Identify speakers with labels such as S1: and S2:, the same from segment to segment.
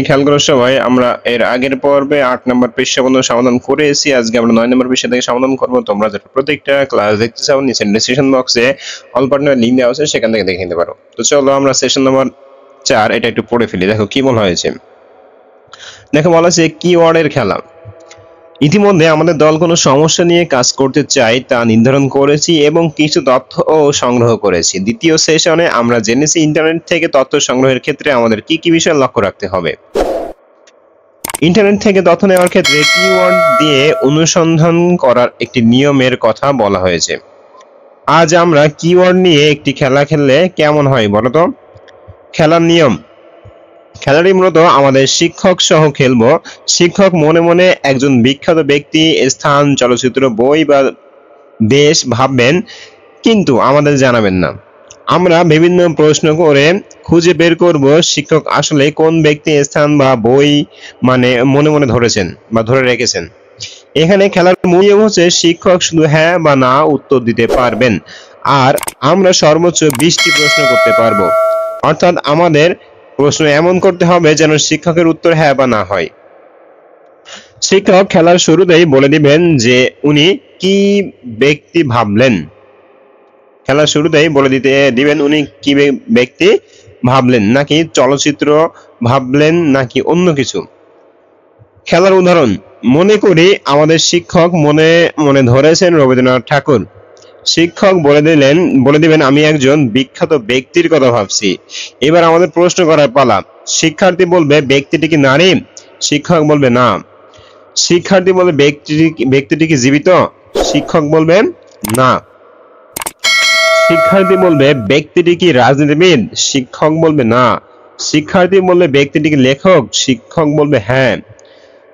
S1: খেয়াল করো সবাই, আমরা এর আগের পর্বে 8 নম্বর পৃষ্ঠা পর্যন্ত সমাধান করেছি। আজকে আমরা 9 নম্বর পৃষ্ঠা থেকে সমাধান করব। তোমরা যারা প্রত্যেকটা ক্লাস দেখতে চাও নিচে ডেসক্রিপশন বক্সে অল পার্টনার লিংক দেওয়া আছে, সেখান থেকে দেখে নিতে পারো। তো চলো আমরা সেশন নম্বর 4 এটা একটু পড়ে ফেলি। দেখো কি বলা হয়েছে। দেখো বলা আছে কিওয়ার্ডের খেলা। ইতিমধ্যে আমাদের দল কোনো সমস্যা নিয়ে কাজ করতে চাই তা নির্ধারণ করেছি এবং কিছু তথ্য সংগ্রহ করেছি। দ্বিতীয় সেশনে আমরা জেনেছি ইন্টারনেট থেকে তথ্য সংগ্রহের ক্ষেত্রে আমাদের কি কি বিষয় লক্ষ্য রাখতে হবে। ইন্টারনেট থেকে তথ্য নেওয়ার ক্ষেত্রে কিওয়ার্ড দিয়ে অনুসন্ধান করার একটি নিয়মের কথা বলা হয়েছে। আজ আমরা কিওয়ার্ড নিয়ে একটি খেলা খেললে কেমন হয় বলো তো। খেলার নিয়ম। খেলাটি মূলত আমাদের শিক্ষক সহ খেলবো। শিক্ষক মনে মনে একজন বিখ্যাত ব্যক্তি, স্থান, চলচ্চিত্র, বই বা দেশ ভাববেন, কিন্তু আমাদের জানাবেন না। আমরা বিভিন্ন প্রশ্ন করে খুঁজে বের করব শিক্ষক আসলে কোন ব্যক্তি, স্থান বা বই মনে মনে ধরেছেন বা ধরে রেখেছেন। এখানে খেলার মূল নিয়ম হচ্ছে শিক্ষক শুধু হ্যাঁ বা না উত্তর দিতে পারবেন, আর আমরা সর্বোচ্চ 20টি প্রশ্ন করতে পারবো। অর্থাৎ আমাদের প্রশ্ন এমন করতে হবে যেন শিক্ষকের উত্তর হ্যাঁ বা না হয়। শিক্ষক খেলার শুরুতেই বলে দিবেন যে উনি কি ব্যক্তি ভাবলেন। খেলার শুরুতেই বলে দিবেন উনি কি ব্যক্তি ভাবলেন, নাকি চলচ্চিত্র ভাবলেন নাকি অন্য কিছু। খেলার উদাহরণ। মনে করি আমাদের শিক্ষক মনে মনে ধরেছেন রবীন্দ্রনাথ ঠাকুর। শিক্ষক বলে দিবেন আমি একজন বিখ্যাত ব্যক্তির কথা ভাবছি। এবার আমাদের প্রশ্ন করার পালা। শিক্ষার্থী বলবে ব্যক্তিটি কি নারী? শিক্ষক বলবে না। শিক্ষার্থী বলবে ব্যক্তিটি কি জীবিত? শিক্ষক বলবে না। শিক্ষার্থী বলবে ব্যক্তিটি কি রাজনীতিবিদ? শিক্ষক বলবে না। শিক্ষার্থী বলবে ব্যক্তিটি কি লেখক? শিক্ষক বলবে হ্যাঁ।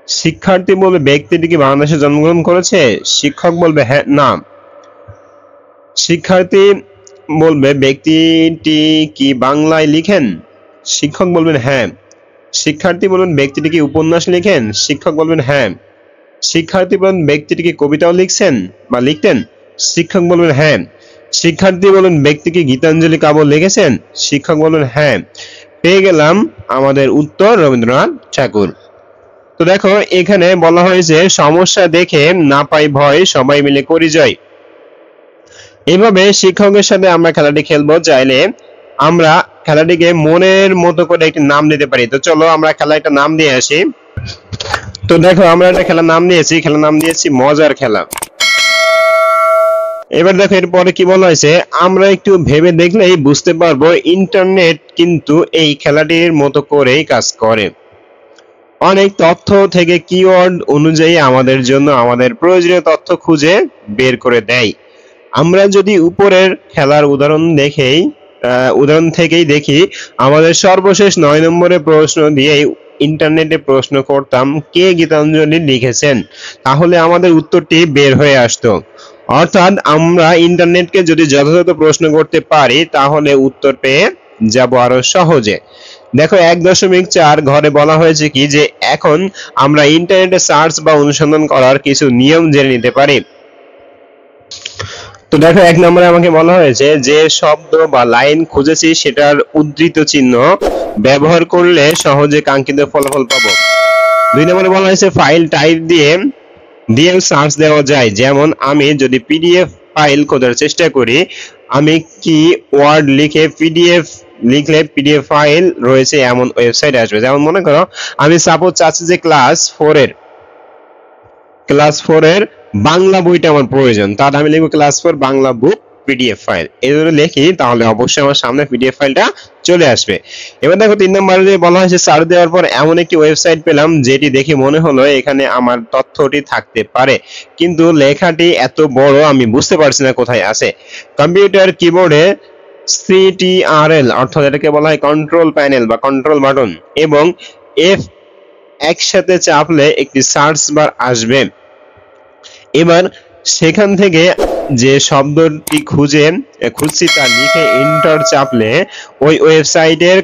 S1: শিক্ষার্থী বলবে ব্যক্তিটি কি বাংলাদেশে জন্মগ্রহণ করেছে? শিক্ষক বলবে হ্যাঁ না। শিক্ষার্থী বলবে ব্যক্তিটি কি বাংলায় লিখেন? শিক্ষক বলবেন হ্যাঁ। শিক্ষার্থী বলবেন ব্যক্তিটি কি উপন্যাস লিখেন? শিক্ষক বলবেন হ্যাঁ। শিক্ষার্থী বলবেন ব্যক্তিটি কি কবিতাও লিখছেন বা লিখতেন? শিক্ষক বলবেন হ্যাঁ। শিক্ষার্থী বলবেন ব্যক্তি কি গীতাঞ্জলি কাব্য লিখেছেন? শিক্ষক বলবেন হ্যাঁ। পেয়ে গেলাম আমাদের উত্তর রবীন্দ্রনাথ ঠাকুর। তো দেখো এখানে বলা হয়েছে সমস্যা দেখে না পাই ভয়, সবাই মিলে করি জয়। এইভাবে শিক্ষকের সাথে আমরা খেলাটি খেলবো। চাইলে আমরা খেলাটিকে মনের মতো করে একটি নাম দিতে পারি। তো চলো আমরা খেলা একটা নাম দিয়ে আসি। তো দেখো আমরা একটা খেলার নাম দিয়েছি, খেলার নাম দিয়েছি মজার খেলা। এবার দেখো এরপরে কি বলা হয়েছে, আমরা একটু ভেবে দেখলেই বুঝতে পারবো ইন্টারনেট কিন্তু এই খেলাটির মতো করেই কাজ করে। অনেক তথ্য থেকে কিওয়ার্ড অনুযায়ী আমাদের জন্য আমাদের প্রয়োজনীয় তথ্য খুঁজে বের করে দেয়। আমরা যদি উপরের খেলার উদাহরণ থেকেই দেখি, আমাদের সর্বশেষ 9 নম্বরের প্রশ্ন দিয়েই ইন্টারনেটে প্রশ্ন করতাম কে গীতাঞ্জলি লিখেছেন, তাহলে আমাদের উত্তরটি বের হয়ে আসতো। অর্থাৎ আমরা ইন্টারনেটকে যদি যথাযথ প্রশ্ন করতে পারি তাহলে উত্তর পেয়ে যাব আরো সহজে। দেখো 1.4 ঘরে বলা হয়েছে কি যে এখন আমরা ইন্টারনেটে সার্চ বা অনুসন্ধান করার কিছু নিয়ম জেনে নিতে পারি। তো দেখো 1 নম্বরে আমাকে বলা হয়েছে যে শব্দ বা লাইন খুঁজেছি সেটার উদ্ধৃত চিহ্ন ব্যবহার করলে সহজে কাঙ্ক্ষিত ফলাফল পাবো। 2 নম্বরে বলা হয়েছে ফাইল টাইপ দিয়ে সার্চ দেওয়া যায়। যেমন আমি যদি পিডিএফ ফাইল খোঁজার চেষ্টা করি, আমি কি ওয়ার্ড লিখলে পিডিএফ ফাইল রয়েছে এমন ওয়েবসাইট আসবে। যেমন মনে করো আমি সাপোজ চাচ্ছি যে ক্লাস 4 এর বাংলা বইটা আমার প্রয়োজন, তাহলে আমি লিখবো ক্লাস 4 বাংলা বুক পিডিএফ ফাইল। এই যদি লিখি তাহলে অবশ্যই আমার সামনে পিডিএফ ফাইলটা চলে আসবে। এবার দেখো 3 নম্বরে বলা হয়েছে সার্চ দেওয়ার পর এমন একটি ওয়েবসাইট পেলাম যেটি দেখে মনে হলো এখানে আমার তথ্যটি থাকতে পারে, কিন্তু লেখাটি এত বড় আমি বুঝতে পারছি না কোথায় আছে। কম্পিউটার কিবোর্ডে CTRL অর্থাৎ এটাকে বলা হয় কন্ট্রোল প্যানেল বা কন্ট্রোল বাটন এবং F একসাথে চাপলে একটি সার্চ বার আসবে। এবার সেখান থেকে যে শব্দটি খুঁজছি তা লিখে এন্টার চাপলে ওই ওয়েবসাইটের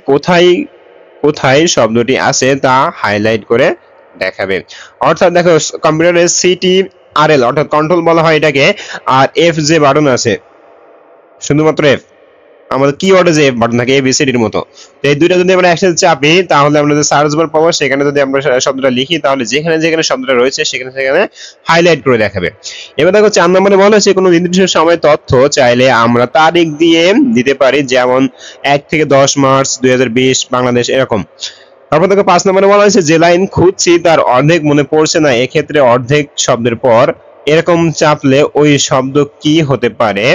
S1: কোথায় শব্দটি আছে তা হাইলাইট করে দেখাবে। অর্থাৎ দেখো কম্পিউটারে CTRL অর্থাৎ কন্ট্রোল বলা হয় এটাকে, আর F যে বাটন আছে শুধুমাত্র F, আমাদের কিওয়ার্ডে যে বাটন থাকে এবিসিডির মতো, তো এই দুইটা যদি আমরা একসাথে চাপি তাহলে আমরা যে সার্চ বার পাবো সেখানে যদি আমরা শব্দটা লিখি তাহলে যেখানে যেখানে শব্দটা রয়েছে সেখানে সেখানে হাইলাইট করে দেখাবে। এবার দেখো 4 নম্বরে বলা হয়েছে কোনো নির্দিষ্ট সময় তথ্য চাইলে আমরা তারিখ দিয়ে দিতে পারি, যেমন 1 থেকে 10 মার্চ 2020 বাংলাদেশ এরকম। তারপর দেখো 5 নম্বরে বলা হয়েছে যে লাইন খুঁজছি তার অর্ধেক মনে পড়ছে না, এক্ষেত্রে অর্ধেক শব্দের পর এরকম চাপলে ওই শব্দ কি হতে পারে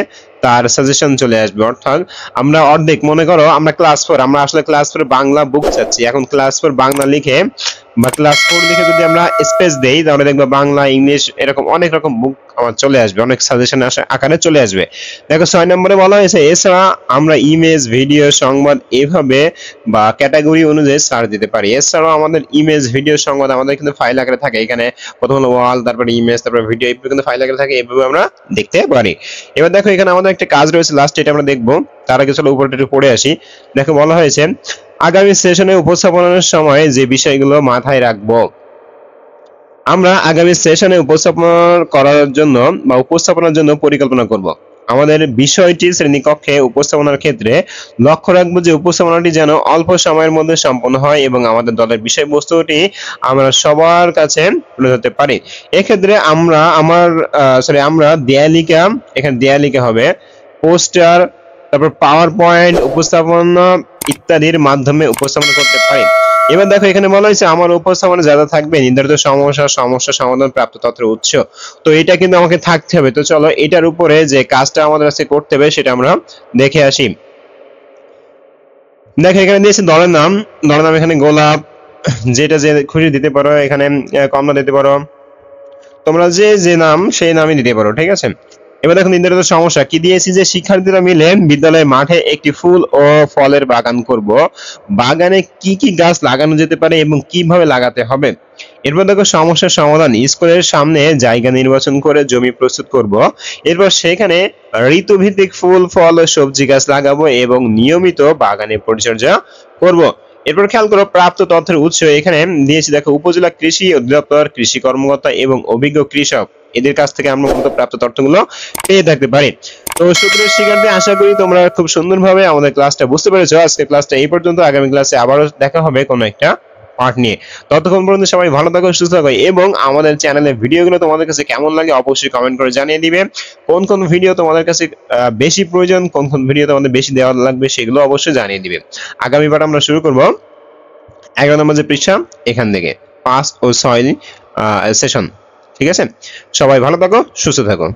S1: তার সাজেশন চলে আসবে। অর্থাৎ আমরা অর্ধেক, মনে করো আমরা ক্লাস 4, আমরা আসলে ক্লাস 4 বাংলা বুক চাচ্ছি, এখন ক্লাস 4 বাংলা লিখে বা ক্লাস 4 লিখে যদি আমরা স্পেস দেই তাহলে দেখবা বাংলা, ইংলিশ এরকম অনেক রকম বুক আমার চলে আসবে, অনেক সাজেশন আকারে চলে আসবে। দেখো 6 নম্বরে বলা হয়েছে এছাড়া আমরা ইমেজ, ভিডিও, সংবাদ এভাবে বা ক্যাটাগরি অনুযায়ী সার্চ দিতে পারি। এছাড়াও আমাদের ইমেজ, ভিডিও, সংবাদ আমাদের কিন্তু ফাইল আকারে থাকে, এখানে প্রথম হলো ওয়াল, তারপরে ইমেজ, তারপরে ভিডিও, এইভাবে কিন্তু ফাইল আকারে থাকে, এইভাবে আমরা দেখতে পারি। এবার দেখো এখানে আমাদের একটা কাজ রয়েছে লাস্ট, এটা আমরা দেখবো। তার আগে চলো উপরটা একটু পড়ে আসি। দেখো বলা হয়েছে আগামী সেশনে উপস্থাপনের সময় যে বিষয়গুলো মাথায় রাখবো। আমরা আগামী সেশনে উপস্থাপনার জন্য পরিকল্পনা করব। আমাদের বিষয়টি শ্রেণীকক্ষে উপস্থাপনার ক্ষেত্রে লক্ষ্য রাখবো যে উপস্থাপনাটি যেন অল্প সময়ের মধ্যে সম্পন্ন হয় এবং আমাদের দলের বিষয়বস্তুটি আমরা সবার কাছে তুলে ধরতে পারি। এক্ষেত্রে আমরা দেয়ালিকা, এখানে দেয়ালিকা হবে, পোস্টার, তারপর পাওয়ার পয়েন্ট উপস্থাপনা ইত্যাদির মাধ্যমে উপস্থাপনা করতে পারি। এবার দেখো এখানে বলা হয়েছে আমার উপস্থাপনা যারা থাকবে নির্ধারিত সমস্যা সমাধান প্রাপ্ত তথ্যের উৎস, তো এটা কিন্তু আমাকে থাকতে হবে। তো চলো এটার উপরে যে কাজটা আমাদের কাছে করতে হবে সেটা আমরা দেখে আসি। দেখো এখানে দিয়েছে দলের নাম, এখানে গোলাপ, যেটা যে খুশি দিতে পারো, এখানে কমলা দিতে পারো, তোমরা যে যে নাম সেই নামই দিতে পারো, ঠিক আছে। এবার দেখো নির্ধারিত সমস্যা কি দিয়েছি যে শিক্ষার্থীরা মিলে বিদ্যালয়ের মাঠে একটি ফুল ও ফলের বাগান করব। বাগানে কি কি গাছ লাগানো যেতে পারে এবং কিভাবে লাগাতে হবে। এরপর দেখো সমস্যার সমাধান, স্কুলের সামনে জায়গা নির্বাচন করে জমি প্রস্তুত করব। এরপর সেখানে ঋতুভিত্তিক ফুল, ফল ও সবজি গাছ লাগাবো এবং নিয়মিত বাগানে পরিচর্যা করব। এরপর খেয়াল করো প্রাপ্ত তথ্যের উৎস, এখানে দিয়েছি দেখো উপজেলা কৃষি অধিদপ্তর, কৃষি কর্মকর্তা এবং অভিজ্ঞ কৃষক, এদের কাছ থেকে আমরা মূলত প্রাপ্ত তথ্যগুলো পেয়ে থাকতে পারি। তো সুপ্রিয় শিক্ষার্থী, আশা করি তোমরা খুব সুন্দরভাবে আমাদের ক্লাসটা বুঝতে পেরেছো। আজকে ক্লাসটা এই পর্যন্ত, আগামী ক্লাসে আবারও দেখা হবে কোনো একটা পার্ট নিয়ে। ততক্ষণ পর্যন্ত সবাই ভালো থাকো, সুস্থ থাকো এবং আমাদের চ্যানেলের ভিডিওগুলো তোমাদের কাছে কেমন লাগে অবশ্যই কমেন্ট করে জানিয়ে দিবে। কোন কোন ভিডিও তোমাদের কাছে বেশি প্রয়োজন, কোন কোন ভিডিও তোমাদের বেশি দেওয়া লাগবে সেগুলো অবশ্যই জানিয়ে দিবে। আগামীবার আমরা শুরু করব 11 নম্বর যে পৃষ্ঠা এখান থেকে 5 ও 6 সেশন, ঠিক আছে। সবাই ভালো থাকো, সুস্থ থাকো।